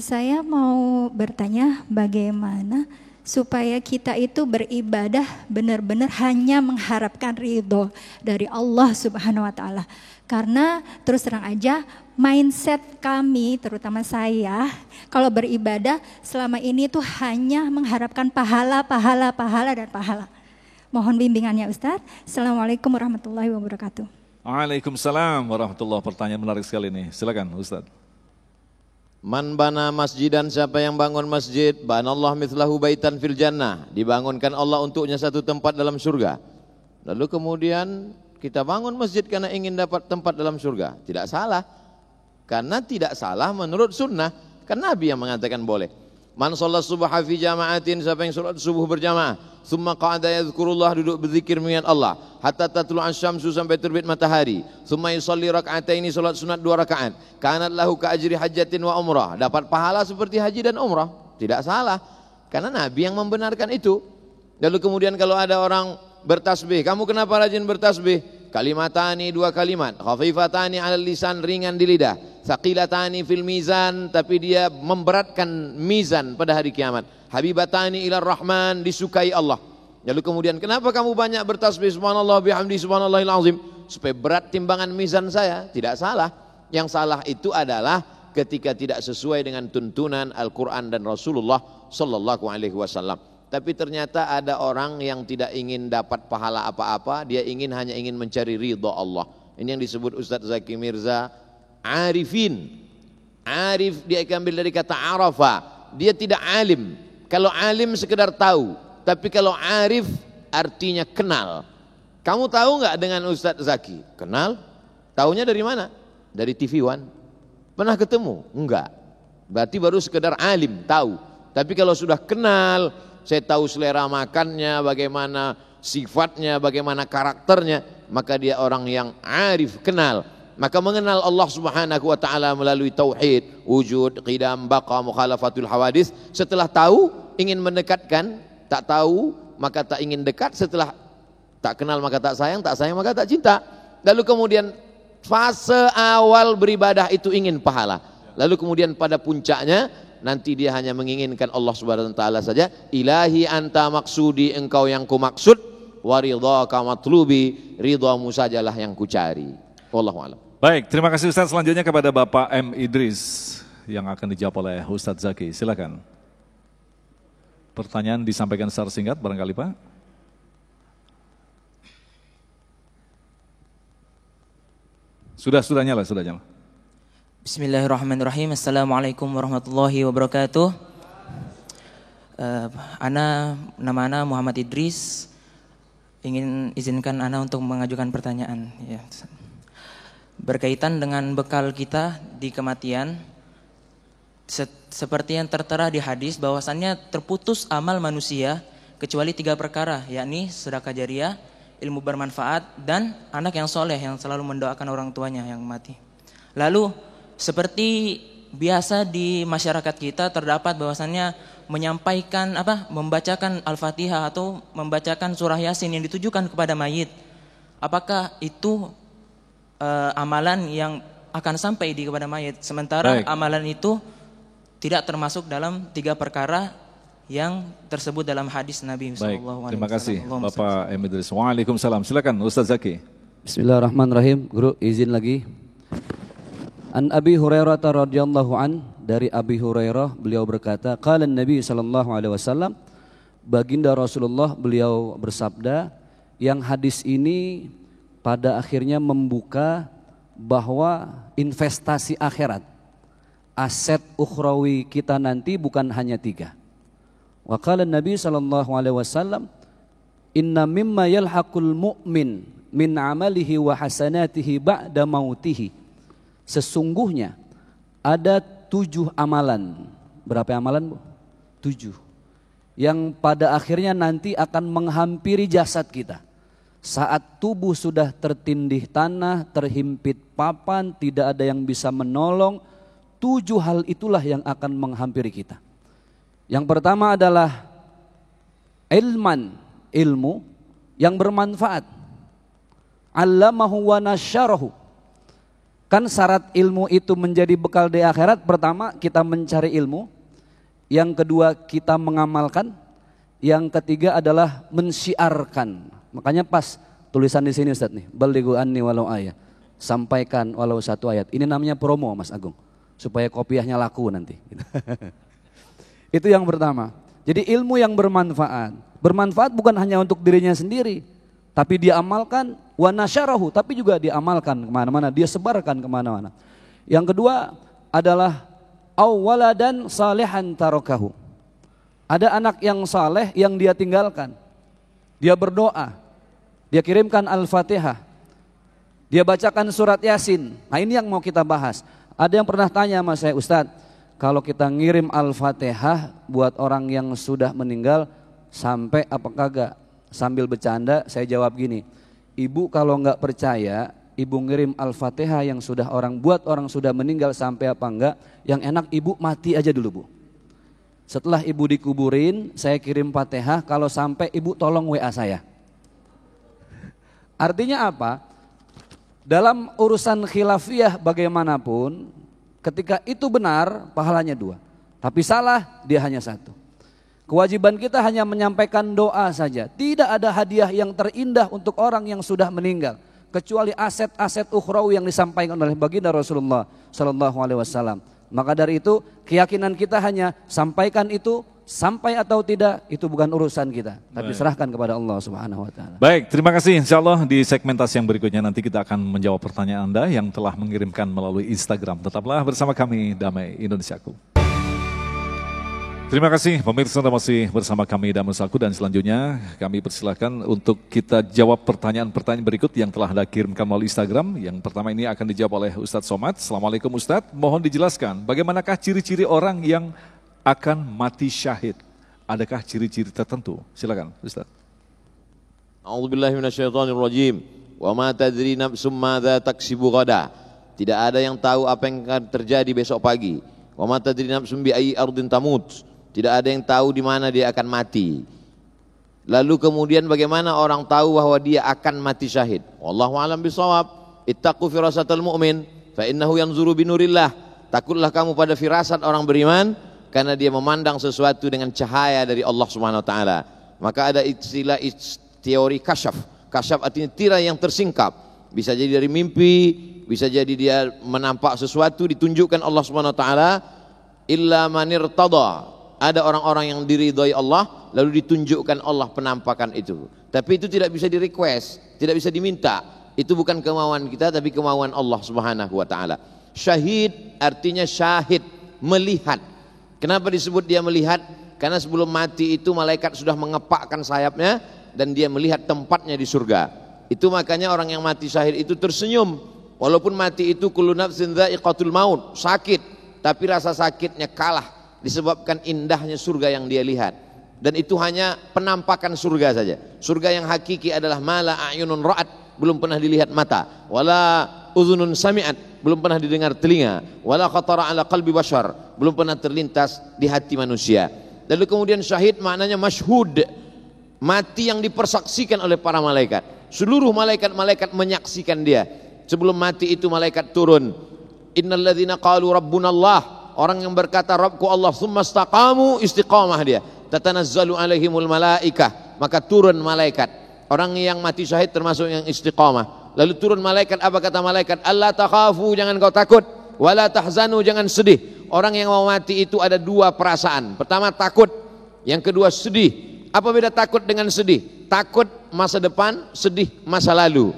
Saya mau bertanya bagaimana supaya kita itu beribadah benar-benar hanya mengharapkan ridho dari Allah Subhanahu wa taala. Karena terus terang aja mindset kami, terutama saya, kalau beribadah selama ini tuh hanya mengharapkan pahala dan pahala. Mohon bimbingannya Ustadz. Assalamualaikum warahmatullahi wabarakatuh. Waalaikumsalam warahmatullahi wabarakatuh. Pertanyaan menarik sekali nih. Silakan Ustadz. Man bana masjidan, siapa yang bangun masjid, banallahu mithlahu baitan fil jannah, dibangunkan Allah untuknya satu tempat dalam surga. Lalu kemudian kita bangun masjid karena ingin dapat tempat dalam surga. Tidak salah, karena tidak salah menurut sunnah, karena Nabi yang mengatakan boleh. Man sholat subha fi jama'atin, siapa yang sholat subuh berjamaah, summa qa'ada yadhkurullah, duduk berzikir mengingat Allah, hatta tatlu'an syamsu, sampai terbit matahari, summa yusalli raka'ataini, sholat sunat 2 rakaat, kanat lahu ka ajri hajjatin wa umrah, dapat pahala seperti haji dan umrah. Tidak salah, karena Nabi yang membenarkan itu. Lalu kemudian kalau ada orang bertasbih, kamu kenapa rajin bertasbih? Kalimatani, 2 kalimat, khafifatani 'alal lisan, ringan di lidah, tsaqilatani fil mizan, tapi dia memberatkan mizan pada hari kiamat, habibatani ilar rahman, disukai Allah. Lalu kemudian kenapa kamu banyak bertasbih subhanallah bihamdi subhanallahil azim? Supaya berat timbangan mizan saya. Tidak salah. Yang salah itu adalah ketika tidak sesuai dengan tuntunan Al-Quran dan Rasulullah sallallahu alaihi wasallam. Tapi ternyata ada orang yang tidak ingin dapat pahala apa-apa, dia hanya ingin mencari ridha Allah. Ini yang disebut Ustadz Zaki Mirza arifin. Arif dia ambil dari kata arafa, dia tidak alim. Kalau alim sekedar tahu, tapi kalau arif artinya kenal. Kamu tahu nggak dengan Ustadz Zaki? Kenal? Taunya dari mana? Dari TV One. Pernah ketemu? Enggak. Berarti baru sekedar alim, tahu. Tapi kalau sudah kenal, saya tahu selera makannya, bagaimana sifatnya, bagaimana karakternya, maka dia orang yang arif, kenal. Maka mengenal Allah Subhanahu wa taala melalui tauhid, wujud, qidam, baqa, mukhalafatul hawadis. Setelah tahu ingin mendekatkan, tak tahu maka tak ingin dekat, setelah tak kenal maka tak sayang maka tak cinta. Lalu kemudian fase awal beribadah itu ingin pahala. Lalu kemudian pada puncaknya nanti dia hanya menginginkan Allah Subhanahu wa taala saja. Ilahi anta maksudi, engkau yang ku maksud, wa ridhaka matlubi, ridhamu sajalah yang ku cari. Wallahu a'lam. Baik, terima kasih Ustaz. Selanjutnya kepada Bapak M. Idris yang akan dijawab oleh Ustaz Zaki. Silakan. Pertanyaan disampaikan secara singkat barangkali Pak. Sudah nyala. Bismillahirrahmanirrahim. Assalamualaikum warahmatullahi wabarakatuh. Nama ana Muhammad Idris. Ingin izinkan ana untuk mengajukan pertanyaan. Ya. Berkaitan dengan bekal kita di kematian, seperti yang tertera di hadis bahwasannya terputus amal manusia kecuali 3 perkara, yakni sedekah jariyah, ilmu bermanfaat, dan anak yang soleh yang selalu mendoakan orang tuanya yang mati. Lalu seperti biasa di masyarakat kita terdapat bahwasannya menyampaikan membacakan Al-Fatihah atau membacakan surah Yasin yang ditujukan kepada mayit. Apakah itu amalan yang akan sampai kepada mayit, sementara amalan itu tidak termasuk dalam 3 perkara yang tersebut dalam hadis Nabi SAW. Terima kasih Bapak M. Idris. Waalaikumsalam. Silakan Ustaz Zaki. Bismillahirrahmanirrahim. Guru izin lagi. An Abi Hurairah radhiyallahu an, dari Abi Hurairah beliau berkata, qala Nabi sallallahu alaihi wasallam, baginda Rasulullah beliau bersabda, yang hadis ini pada akhirnya membuka bahwa investasi akhirat, aset ukhrawi kita nanti bukan hanya 3. Wa qala Nabi sallallahu alaihi wasallam, inna mimma yalhaqul mu'min min amalihi wa hasanatihi ba'da mautihi. Sesungguhnya ada 7 amalan. Berapa amalan, Bu? 7. Yang pada akhirnya nanti akan menghampiri jasad kita. Saat tubuh sudah tertindih tanah, terhimpit papan, tidak ada yang bisa menolong, 7 hal itulah yang akan menghampiri kita. Yang pertama adalah ilmu yang bermanfaat. Allamahu wa nasyarahu. Kan syarat ilmu itu menjadi bekal di akhirat, pertama kita mencari ilmu, yang kedua kita mengamalkan, Yang ketiga adalah mensyiarkan. Makanya pas tulisan di sini Ustaz nih, balighu anni walau ayat. Sampaikan walau satu ayat. Ini namanya promo Mas Agung. Supaya kopiahnya laku nanti. Itu yang pertama. Jadi ilmu yang bermanfaat. Bermanfaat bukan hanya untuk dirinya sendiri. Tapi dia amalkan wa nasyarahu. Tapi juga dia amalkan kemana-mana. Dia sebarkan kemana-mana. Yang kedua adalah awwaladan salihan tarokahu. Ada anak yang saleh yang dia tinggalkan. Dia berdoa. Dia kirimkan Al-Fatihah. Dia bacakan surat Yasin. Nah ini yang mau kita bahas. Ada yang pernah tanya sama saya, Ustadz, kalau kita ngirim Al-Fatihah buat orang yang sudah meninggal, sampai apa kagak? Sambil bercanda saya jawab gini, ibu kalau nggak percaya, ibu ngirim Al-Fatihah yang sudah buat orang sudah meninggal sampai apa enggak, yang enak ibu mati aja dulu Bu. Setelah ibu dikuburin, saya kirim Fatihah, kalau sampai ibu tolong WA saya. Artinya apa? Dalam urusan khilafiyah bagaimanapun, ketika itu benar pahalanya 2. Tapi salah dia hanya 1. Kewajiban kita hanya menyampaikan doa saja. Tidak ada hadiah yang terindah untuk orang yang sudah meninggal. Kecuali aset-aset ukhrawi yang disampaikan oleh baginda Rasulullah Sallallahu Alaihi Wasallam. Maka dari itu keyakinan kita hanya sampaikan itu, sampai atau tidak itu bukan urusan kita, tapi serahkan kepada Allah Subhanahu Wa Taala. Baik, terima kasih. Insya Allah di segmentasi yang berikutnya nanti kita akan menjawab pertanyaan Anda yang telah mengirimkan melalui Instagram. Tetaplah bersama kami Damai Indonesiaku. Terima kasih pemirsa, Anda masih bersama kami Damai Indonesiaku, dan selanjutnya kami persilakan untuk kita jawab pertanyaan-pertanyaan berikut yang telah Anda kirimkan melalui Instagram. Yang pertama ini akan dijawab oleh Ustadz Somad. Assalamualaikum Ustadz, mohon dijelaskan bagaimanakah ciri-ciri orang yang akan mati syahid? Adakah ciri-ciri tertentu? Silakan Ustaz. A'udzubillahi minasyaitonirrajim. Wa ma tadri nafsum madza taksibu ghada. Tidak ada yang tahu apa yang akan terjadi besok pagi. Wa ma tadri nafsum bi ayyi ardin tamut. Tidak ada yang tahu di mana dia akan mati. Lalu kemudian bagaimana orang tahu bahwa dia akan mati syahid? Wallahu a'lam bishawab. Ittaqu firasatal mu'min fa innahu yanzuru binurillah. Takutlah kamu pada firasat orang beriman, karena dia memandang sesuatu dengan cahaya dari Allah Subhanahu Wa Taala. Maka ada istilah teori kasyaf. Kasyaf artinya tirai yang tersingkap. Bisa jadi dari mimpi, bisa jadi dia menampak sesuatu ditunjukkan Allah Subhanahu Wa Taala. Illa man irtada. Ada orang-orang yang diridhai Allah lalu ditunjukkan Allah penampakan itu. Tapi itu tidak bisa di request, tidak bisa diminta. Itu bukan kemauan kita tapi kemauan Allah Subhanahu Wa Taala. Syahid artinya syahid, melihat. Kenapa disebut dia melihat? Karena sebelum mati itu malaikat sudah mengepakkan sayapnya dan dia melihat tempatnya di surga. Itu makanya orang yang mati syahid itu tersenyum. Walaupun mati itu kullu nafsin dha'iqatul maut, sakit, tapi rasa sakitnya kalah disebabkan indahnya surga yang dia lihat. Dan itu hanya penampakan surga saja. Surga yang hakiki adalah mala a'yunun ra'at, belum pernah dilihat mata, wala uzunun sami'at, belum pernah didengar telinga, wala khatara ala qalbi bashar, belum pernah terlintas di hati manusia. Lalu kemudian syahid maknanya masyhud, mati yang dipersaksikan oleh para malaikat. Seluruh malaikat-malaikat menyaksikan dia. Sebelum mati itu malaikat turun. Innalladzina qalu rabbunallah, orang yang berkata Rabbku Allah, tsumma istaqamu, istiqamah dia. Tatanazzalu alaihimul malaikah, maka turun malaikat. Orang yang mati syahid termasuk yang istiqamah. Lalu turun malaikat, apa kata malaikat? Allah takhafu, jangan kau takut. Wala tahzanu, jangan sedih. Orang yang mau mati itu ada 2 perasaan. Pertama takut, yang kedua sedih. Apa beda takut dengan sedih? Takut masa depan, sedih masa lalu.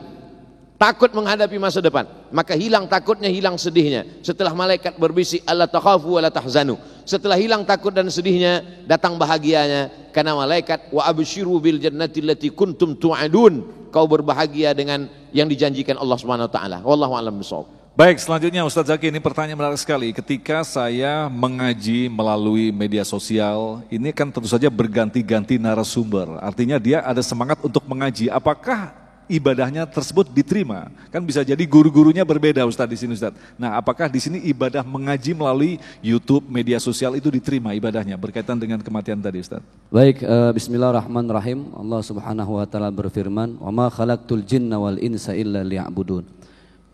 Takut menghadapi masa depan, maka hilang takutnya, hilang sedihnya. Setelah malaikat berbisik Allah takhafu wala tahzanu, setelah hilang takut dan sedihnya, datang bahagianya. Karena malaikat wa absyiru bil jannati allati kuntum tu'adun, kau berbahagia dengan yang dijanjikan Allah Subhanahu wa taala. Wallahu a'lam bishawab. Baik, selanjutnya Ustadz Zaki, ini pertanyaan menarik sekali. Ketika saya mengaji melalui media sosial, ini kan tentu saja berganti-ganti narasumber. Artinya dia ada semangat untuk mengaji. Apakah ibadahnya tersebut diterima? Kan bisa jadi guru-gurunya berbeda Ustadz di sini Ustadz. Nah, apakah di sini ibadah mengaji melalui YouTube, media sosial itu diterima ibadahnya berkaitan dengan kematian tadi Ustadz? Baik, bismillahirrahmanirrahim. Allah Subhanahu wa taala berfirman, "Wa ma khalaqtul jinna wal insa illa liya'budun."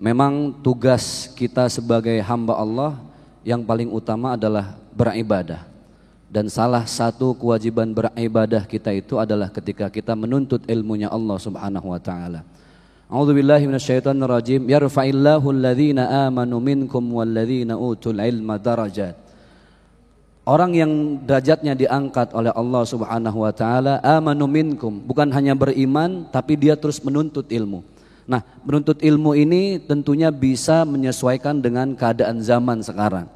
Memang tugas kita sebagai hamba Allah yang paling utama adalah beribadah. Dan salah satu kewajiban beribadah kita itu adalah ketika kita menuntut ilmunya Allah Subhanahu wa taala. A'udzubillahi minasyaitonirrajim. Yarfa'illahu alladhina amanu minkum walladzina utul ilma darajat. Orang yang derajatnya diangkat oleh Allah Subhanahu wa taala, amanu minkum, bukan hanya beriman tapi dia terus menuntut ilmu. Nah, menuntut ilmu ini tentunya bisa menyesuaikan dengan keadaan zaman sekarang.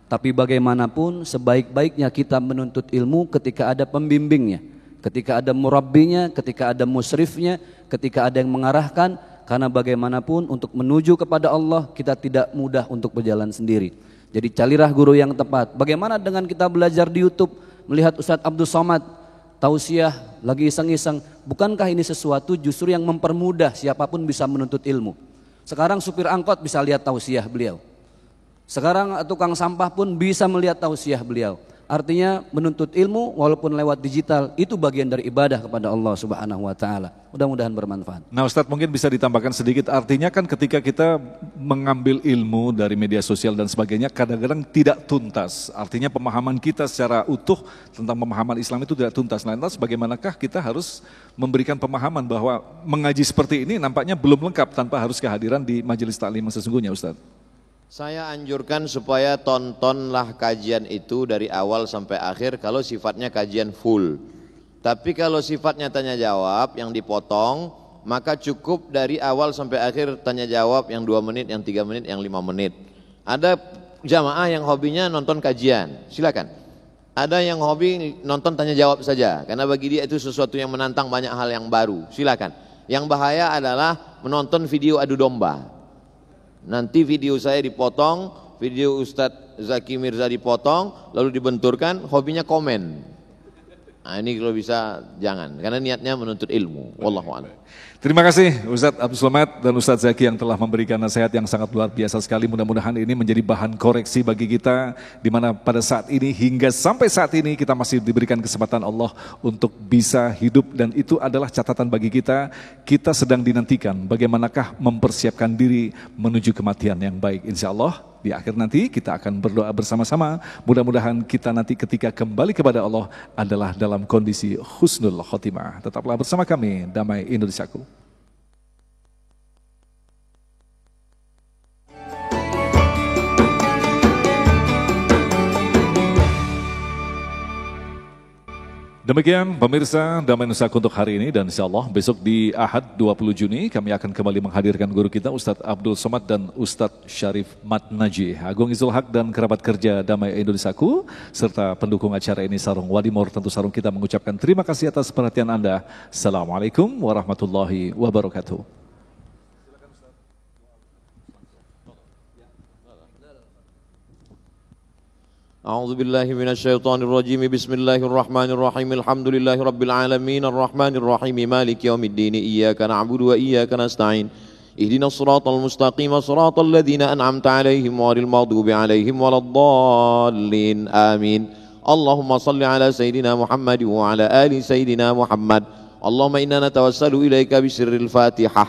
Tapi bagaimanapun sebaik-baiknya kita menuntut ilmu ketika ada pembimbingnya, ketika ada murabbinya, ketika ada musrifnya, ketika ada yang mengarahkan. Karena bagaimanapun untuk menuju kepada Allah kita tidak mudah untuk berjalan sendiri. Jadi carilah guru yang tepat. Bagaimana dengan kita belajar di YouTube, melihat Ustadz Abdul Somad tausiah lagi iseng-iseng, bukankah ini sesuatu justru yang mempermudah siapapun bisa menuntut ilmu? Sekarang supir angkot bisa lihat tausiah beliau. Sekarang tukang sampah pun bisa melihat tausiah beliau. Artinya menuntut ilmu walaupun lewat digital itu bagian dari ibadah kepada Allah Subhanahu wa taala. Mudah-mudahan bermanfaat. Nah Ustadz, mungkin bisa ditambahkan sedikit, artinya kan ketika kita mengambil ilmu dari media sosial dan sebagainya kadang-kadang tidak tuntas. Artinya pemahaman kita secara utuh tentang pemahaman Islam itu tidak tuntas. Lantas bagaimanakah kita harus memberikan pemahaman bahwa mengaji seperti ini nampaknya belum lengkap tanpa harus kehadiran di majelis taklim yang sesungguhnya Ustadz? Saya anjurkan supaya tontonlah kajian itu dari awal sampai akhir kalau sifatnya kajian full. Tapi kalau sifatnya tanya jawab yang dipotong, maka cukup dari awal sampai akhir tanya jawab yang 2 menit, yang 3 menit, yang 5 menit. Ada jamaah yang hobinya nonton kajian, silakan. Ada yang hobi nonton tanya jawab saja, karena bagi dia itu sesuatu yang menantang, banyak hal yang baru, silakan. Yang bahaya adalah menonton video adu domba. Nanti video saya dipotong, video Ustadz Zaki Mirza dipotong, lalu dibenturkan, hobinya komen. Nah ini kalau bisa jangan, karena niatnya menuntut ilmu. Wallahu a'lam. Terima kasih Ustadz Abdul Somad dan Ustadz Zaki yang telah memberikan nasihat yang sangat luar biasa sekali. Mudah-mudahan ini menjadi bahan koreksi bagi kita, di mana pada saat ini hingga sampai saat ini kita masih diberikan kesempatan Allah untuk bisa hidup, dan itu adalah catatan bagi kita. Kita sedang dinantikan bagaimanakah mempersiapkan diri menuju kematian yang baik. Insya Allah di akhir nanti kita akan berdoa bersama-sama. Mudah-mudahan kita nanti ketika kembali kepada Allah adalah dalam kondisi husnul khotimah. Tetaplah bersama kami, Damai Indonesiaku. Demikian pemirsa Damai Nusaku untuk hari ini, dan insya Allah besok di Ahad 20 Juni kami akan kembali menghadirkan guru kita Ustadz Abdul Somad dan Ustadz Syarif Matnaji, Agung Izul Haq dan kerabat kerja Damai Indonesiaku, serta pendukung acara ini Sarung Wadimor. Tentu Sarung kita mengucapkan terima kasih atas perhatian Anda. Assalamualaikum warahmatullahi wabarakatuh. أعوذ بالله من الشيطان الرجيم بسم الله الرحمن الرحيم الحمد لله رب العالمين الرحمن الرحيم مالك يوم الدين إياك نعبد وإياك نستعين اهدنا الصراط المستقيم صراط الذين أنعمت عليهم غير المغضوب عليهم ولا الضالين آمين اللهم صل على سيدنا محمد وعلى آل سيدنا محمد اللهم إنا نتوسل إليك بسر الفاتحة.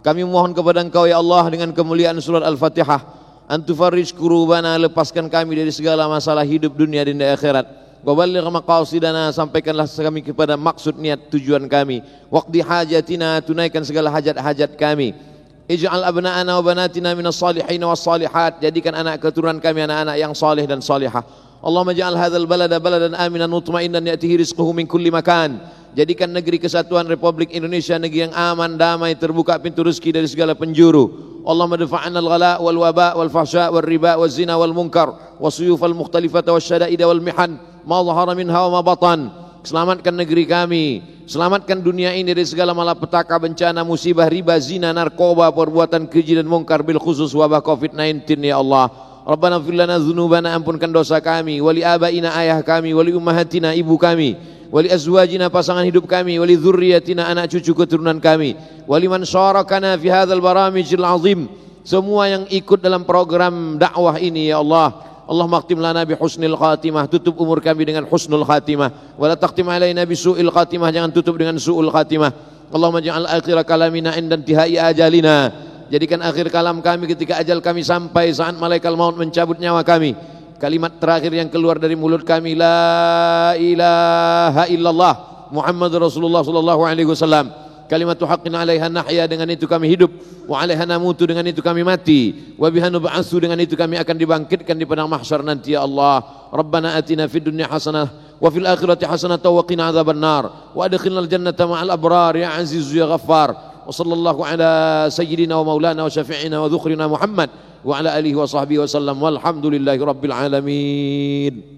Kami mohon kepada Engkau ya Allah dengan kemuliaan surat Al-Fatihah, Antufarrij kurubana, lepaskan kami dari segala masalah hidup dunia dan di akhirat. Waballigh maqasidana, sampaikanlah kami kepada maksud niat tujuan kami. Waqdi hajatina, tunaikan segala hajat-hajat kami. Ij'al abna'ana wa banatina minas salihin was salihat, jadikan anak keturunan kami anak-anak yang saleh dan salihah. Allahumma ja'al hadzal balada baladan aminan mutma'innan ya'tihi rizquhu min kulli makan. Jadikan negeri kesatuan Republik Indonesia negeri yang aman, damai, terbuka pintu rezeki dari segala penjuru. Allahumma dafa'na al-ghala wal waba wal fahsya wal riba wal zina wal munkar wasuyuf al mukhtalifata wal syada'ida wal mihan ma zahara minha wa ma batan. Selamatkan negeri kami, selamatkan dunia ini dari segala malapetaka, bencana, musibah, riba, zina, narkoba, perbuatan keji dan munkar, bil khusus wabah COVID-19 ya Allah. Rabbana ighfir lana dzunubana, ampunkan dosa kami, wali abaina, ayah kami, wali ummahatina, ibu kami, wali azwajina, pasangan hidup kami, wali dzurriyyatina, anak cucu keturunan kami, wali man syarakana fi hadzal baramijil azim, semua yang ikut dalam program dakwah ini ya Allah. Allahumma khtim lana bi husnil khatimah, tutup umur kami dengan husnul khatimah, wala taqtim alaina bi su'il khatimah, jangan tutup dengan su'ul khatimah. Allahumma ja'al akhir kalamina inda intihai ajalina, jadikan akhir kalam kami ketika ajal kami sampai, saat malaikat maut mencabut nyawa kami, Kalimat terakhir yang keluar dari mulut kami, la ilaha illallah Muhammad Rasulullah sallallahu alaihi wasallam. Kalimatu haqqin 'alaiha nahya, dengan itu kami hidup, wa 'alaiha namutu, dengan itu kami mati, wa biha nub'atsu, dengan itu kami akan dibangkitkan di padang mahsyar nanti ya Allah. Rabbana atina fid dunya hasanah wa fil akhirati hasanah wa qina adzabannar wa adkhilnal jannata ma'al abrar ya aziz ya ghaffar. Wa sallallahu ala sayyidina wa maulana wa syafi'ina wa dhukhrina Muhammad wa ala alihi wa sahbihi wa sallam walhamdulillahi rabbil alamin.